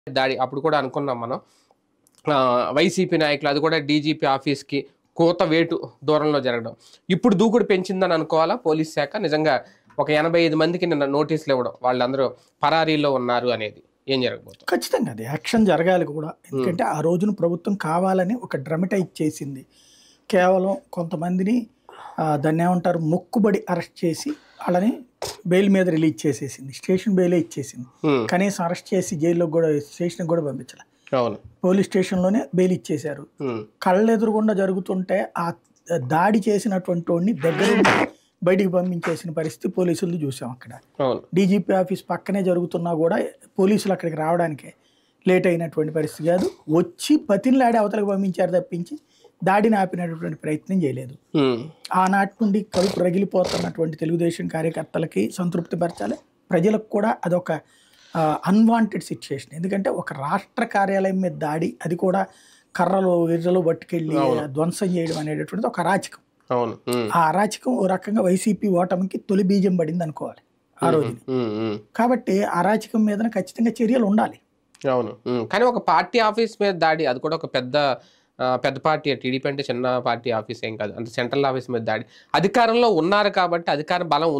దాడి అప్పుడు కూడా అనుకున్నాం మనం. వైసీపీ నాయకులు అది కూడా డీజీపీ ఆఫీస్‌కి కూత వేటు దూరంలో జరగడం. ఇప్పుడు దూకుడు పెంచిందని అనుకోవాలా పోలీస్ శాఖ? నిజంగా ఒక 85 మందికి నిన్న నోటీసులు ఇవ్వడం. వాళ్ళందరూ పరారీలో ఉన్నారు అనేది. ఏం జరగబోతుంది? ఖచ్చితంగా అది యాక్షన్ జరగాలి కూడా. హ్మ్. ఎందుకంటే ఆ రోజున ప్రభుత్వం కావాలని ఒక డ్రమటైజ్ చేసింది. కేవలం కొంతమందిని దాన్నేమంటారు మొక్కుబడి అరెస్ట్ చేసి వాళ్ళని బెయిల్ మీద రిలీజ్ చేసేసింది. స్టేషన్ బెయిలే ఇచ్చేసింది. హ్మ్. కనీసం అరెస్ట్ చేసి జైల్లోకి కూడా స్టేషన్‌కి కూడా పంపించలే. అవును. పోలీస్ స్టేషన్‌లోనే బెయిల్ ఇచ్చేశారు. హ్మ్. కళ్ళెదురుగుండా జరుగుతుంటే ఆ దాడి చేసినటువంటి వాడిని దగ్గరుండి బయటికి పంపించేసిన పరిస్థితి పోలీసులు చూసాం అక్కడ. అవును. డీజీపీ ఆఫీస్ పక్కనే జరుగుతున్నా కూడా పోలీసులు అక్కడికి రావడానికే లేట్ అయినటువంటి పరిస్థితి కాదు. వచ్చి బతిమిలాడి అవతలకు పంపించారు తప్పించి దాడిని ఆపినటువంటి ప్రయత్నం చేయలేదు. హ్మ్. ఆనాటి నుండి కడుపు రగిలిపోతున్నటువంటి తెలుగుదేశం కార్యకర్తలకి సంతృప్తి పరచాలి. ప్రజలకు కూడా అదొక అన్వాంటెడ్ సిచ్యుయేషన్. ఎందుకంటే ఒక రాష్ట్ర కార్యాలయం మీద దాడి, అది కూడా కర్రలు విర్రలు పట్టుకెళ్ళి ధ్వంసం చేయడం అనేటటువంటిది ఒక అరాచకం. అవును. ఆ అరాచకం ఓ రకంగా వైసీపీ ఓటమికి తొలి బీజం పడింది అనుకోవాలి ఆ రోజున. కాబట్టి అరాచకం మీద ఖచ్చితంగా చర్యలు ఉండాలి. అవును. కానీ ఒక పార్టీ ఆఫీస్ మీద దాడి, అది కూడా ఒక పెద్ద పార్టీ. టీడీపీ అంటే చిన్న పార్టీ ఆఫీస్ ఏం కాదు. అంటే సెంట్రల్ ఆఫీస్ మీద దాడి. అధికారంలో ఉన్నారు కాబట్టి అధికార బలం